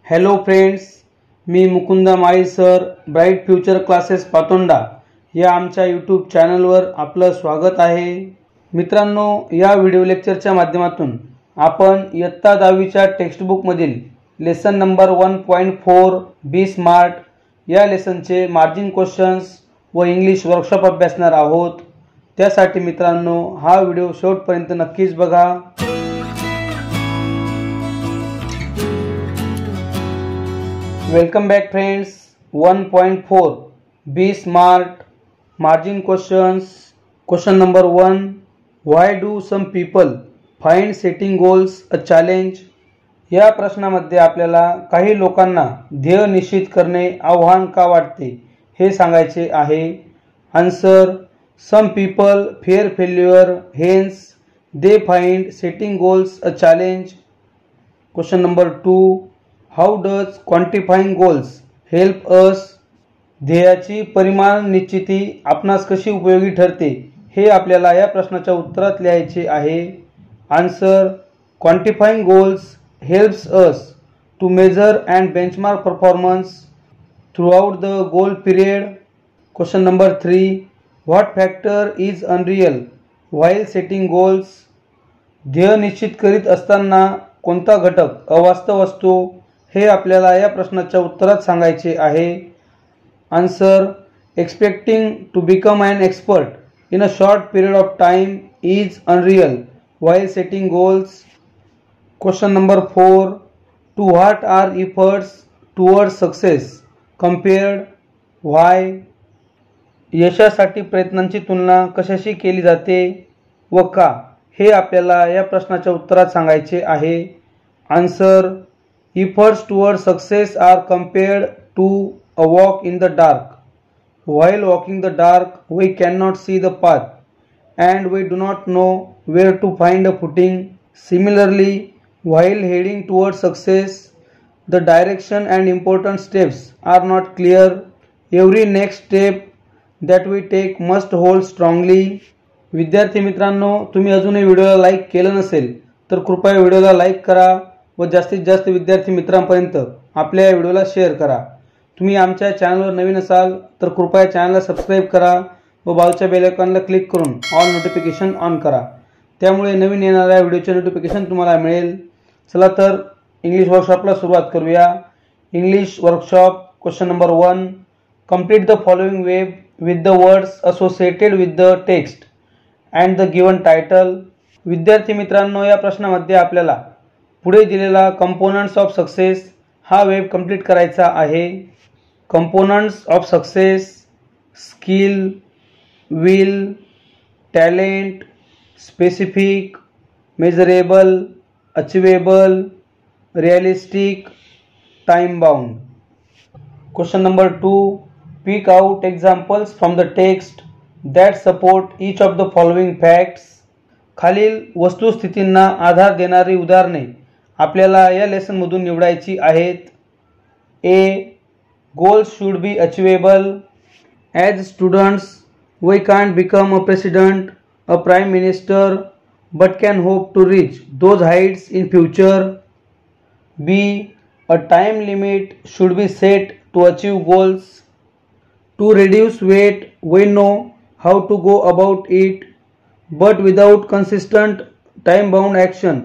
Hello friends, मी मुकुंदा माळी sir bright future classes Patonda या आमच्या YouTube चॅनलवर आपलं स्वागत आहे। मित्रांनो, या व्हिडिओ लेक्चरच्या माध्यमातून आपण इयत्ता 10वीच्या टेक्स्टबुकमधील लेसन नंबर 1.4 बी स्मार्ट या लेसनचे मार्जिन क्वेश्चन्स व इंग्लिश वर्कशॉप अभ्यासणार आहोत। त्यासाठी मित्रांनो, हा व्हिडिओ शेवटपर्यंत नक्कीच बघा। Welcome back friends. 1.4 Be smart. Margin questions. Question number 1. Why do some people find setting goals a challenge? या प्रश्नामध्ये आपल्याला काही लोकांना ध्येय निश्चित करणे आव्हान का वाटते हे सांगायचे आहे। Answer: Some people fear failure, hence they find setting goals a challenge. Question number 2. How does quantifying goals help us? ध्येयाची परिमाण निश्चिती आपणास कशी उपयोगी ठरते हे आपल्याला या प्रश्नाच्या उत्तरात लिहायचे आहे। Answer: Quantifying goals helps us to measure and benchmark performance throughout the goal period. Question number 3. What factor is unreal while setting goals? ध्येय निश्चित करीत असताना कोणता घटक अवास्तव असतो हे आपल्याला या प्रश्नाच्या उत्तरात सांगायचे आहे। Answer: expecting to become an expert in a short period of time is unreal while setting goals. Question number 4. To what are efforts towards success compared? Why? यशासाठी प्रयत्नांची तुलना कशाशी केली जाते व का हे आपल्याला या प्रश्नाच्या उत्तरात सांगायचे आहे। Answer: Efforts towards success are compared to a walk in the dark. While walking the dark, we cannot see the path and we do not know where to find a footing. Similarly, while heading towards success, the direction and important steps are not clear. Every next step that we take must hold strongly. विद्यार्थी मित्रांनो, तुम्ही अजूनही व्हिडिओला like केलं नसेल तर कृपया व्हिडिओला लाईक करा व जास्तीत जास्त विद्यार्थी मित्रांपर्यंत आपल्या व्हिडिओला शेअर करा। तुम्ही आमच्या चॅनलवर नवीन असाल तर कृपया चॅनलला सबस्क्राइब करा व बाजूच्या बेल आयकॉनला क्लिक करून ऑल नोटिफिकेशन ऑन करा, त्यामुळे नवीन येणाऱ्या व्हिडिओचे नोटिफिकेशन तुम्हाला मिळेल। चला तर इंग्लिश वर्कशॉपला सुरुवात करूया। English workshop question number 1. Complete the following web with the words associated with the text and the given title. विद्यार्थी मित्रांनो, या प्रश्नामध्ये आपल्याला पुढे दिलेला कंपोनंट्स ऑफ सक्सेस हा वेब कंप्लीट करायचा आहे। Components of success: skill, will, talent, specific, measurable, achievable, realistic, time bound. Question number 2. Pick out examples from the text that support each of the following facts. खालील वस्तुस्थितींना आधार देणारी उदाहरणे आपल्याला या लेसनमधून निवडायची आहेत। A. Goals should be achievable. As students we can't become a president, a prime minister, but can hope to reach those heights in future. B. A time limit should be set to achieve goals. To reduce weight we know how to go about it, but without consistent time-bound action,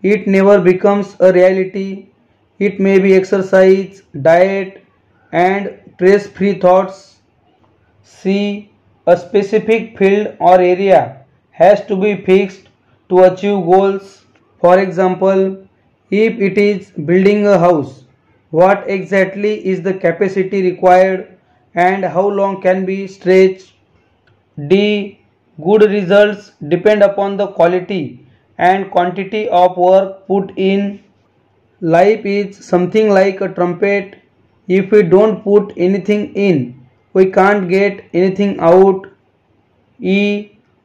it never becomes a reality. It may be exercise, diet, and stress-free thoughts. C. A specific field or area has to be fixed to achieve goals. For example, if it is building a house, what exactly is the capacity required and how long can be stretched? D. Good results depend upon the quality and quantity of work put in. Life is something like a trumpet. If we don't put anything in, we can't get anything out. E.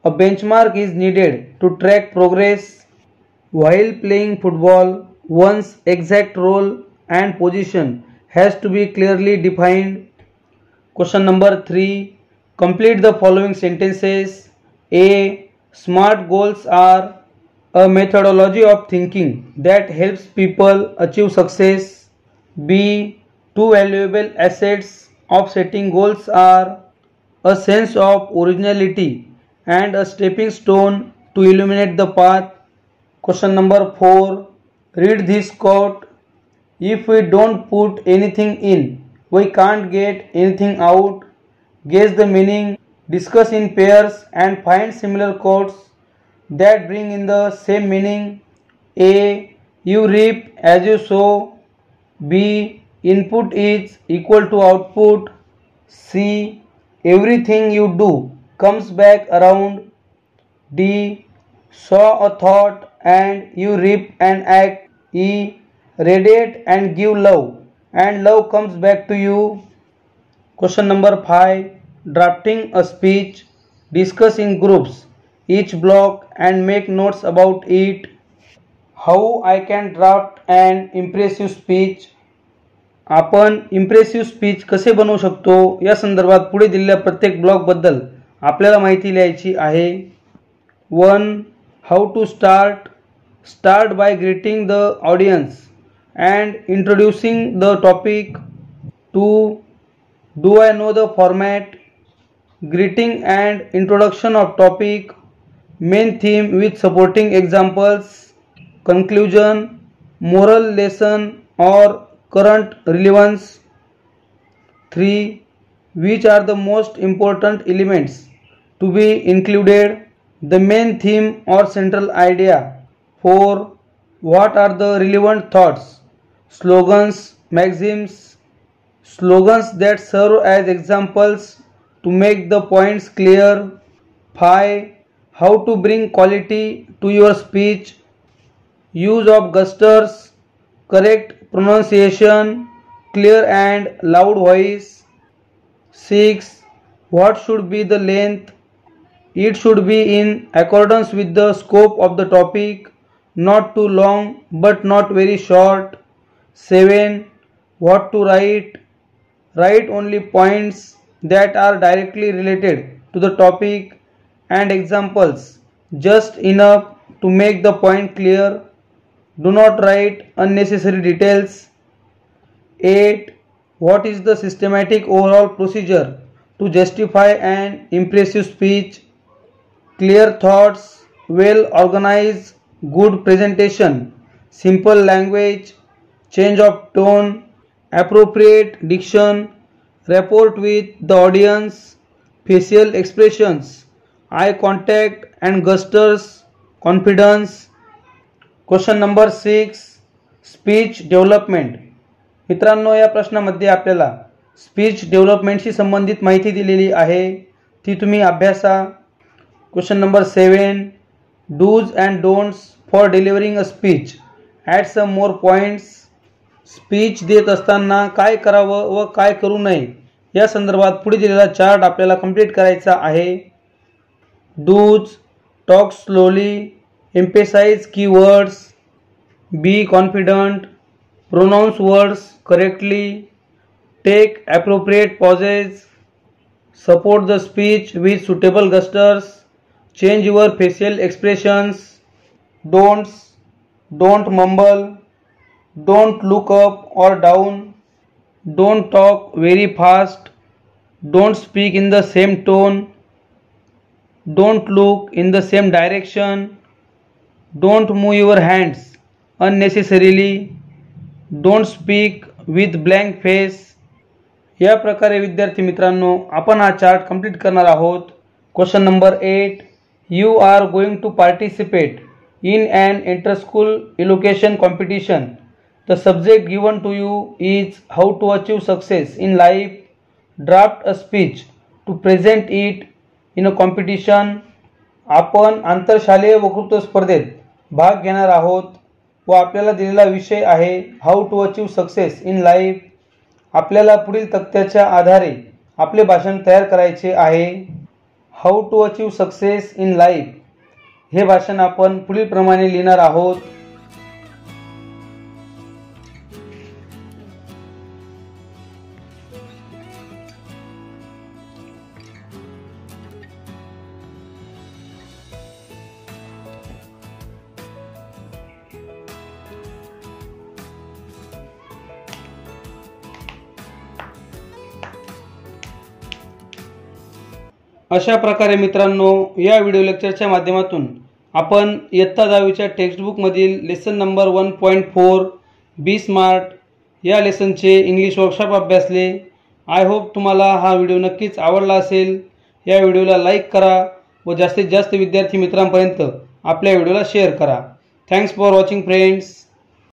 A benchmark is needed to track progress. While playing football, one's exact role and position has to be clearly defined. Question number 3. Complete the following sentences. A. Smart goals are a methodology of thinking that helps people achieve success. B. Two valuable assets of setting goals are a sense of originality and a stepping stone to illuminate the path. Question number 4. Read this quote. If we don't put anything in, we can't get anything out. Guess the meaning. Discuss in pairs and find similar quotes that bring in the same meaning. A. You reap as you sow. B. Input is equal to output. C. Everything you do comes back around. D. Sow a thought and you reap an act. E. Radiate and give love and love comes back to you. Question number 5. Drafting a speech. Discuss in groups each block and make notes about it. How I can draft an impressive speech. आपण impressive speech कसे बनवू शकतो या संदर्भात पुढे दिलेल्या प्रत्येक ब्लॉकबद्दल आपल्याला माहिती लिहायची आहे. 1. How to start. Start by greeting the audience and introducing the topic. 2. Do I know the format. Greeting and introduction of topic, main theme with supporting examples, conclusion, moral lesson or current relevance. 3. Which are the most important elements to be included, the main theme or central idea. 4. What are the relevant thoughts, slogans, maxims, slogans that serve as examples to make the points clear. 5. How to bring quality to your speech. Use of gusters, correct pronunciation, clear and loud voice. 6. What should be the length. It should be in accordance with the scope of the topic, not too long but not very short. 7. What to write. Write only points that are directly related to the topic and examples, just enough to make the point clear. Do not write unnecessary details. 8. What is the systematic overall procedure to justify an impressive speech? Clear thoughts, well organized, good presentation, simple language, change of tone, appropriate diction, rapport with the audience, facial expressions, eye contact and gestures, confidence. Question number 6. Speech development. मित्रांनो, या प्रश्नामध्ये आपल्याला speech डेव्हलपमेंटशी संबंधित माहिती दिलेली आहे, ती तुम्ही अभ्यासा. Question number 7. Do's and don'ts for delivering a speech. Add some more points. Speech देत असताना काय करावं व काय करू नये या संदर्भात पुढे दिलेला चार्ट आपल्याला कंप्लीट करायचा आहे. Do's. Talk slowly. Emphasize key words. Be confident. Pronounce words correctly. Take appropriate pauses. Support the speech with suitable gestures. Change your facial expressions. Don'ts. Don't mumble. Don't look up or down. Don't talk very fast. Don't speak in the same tone. Don't look in the same direction. Don't move your hands unnecessarily. Don't speak with blank face. या प्रकारे विद्यार्थी मित्रांनो आपण हा chart complete करणार आहोत. Question number 8. You are going to participate in an inter-school elocution competition. The subject given to you is how to achieve success in life. Draft a speech to present it in a competition. आपण आंतरशालेय वक्तृत्व स्पर्धेत भाग घेणार आहोत व आपल्याला दिलेला विषय आहे how to achieve success in life. आपल्याला पुढील तक्त्याच्या आधारे आपले भाषण तयार करायचे आहे. How to achieve success in life हे भाषण आपण पुढील प्रमाणे लिहिणार आहोत. अशा प्रकारे मित्रांनो, या व्हिडिओ लेक्चरच्या माध्यमातून आपण इयत्ता 10वीच्या टेक्स्टबुकमधील लेसन नंबर 1.4 बी स्मार्ट या लेसनचे इंग्लिश वर्कशॉप अभ्यासले. आय होप तुम्हाला हा व्हिडिओ नक्कीच आवडला असेल. या व्हिडिओला लाईक करा व जास्तीत जास्त विद्यार्थी मित्रांपर्यंत आपल्या व्हिडिओला शेअर करा. Thanks for watching friends.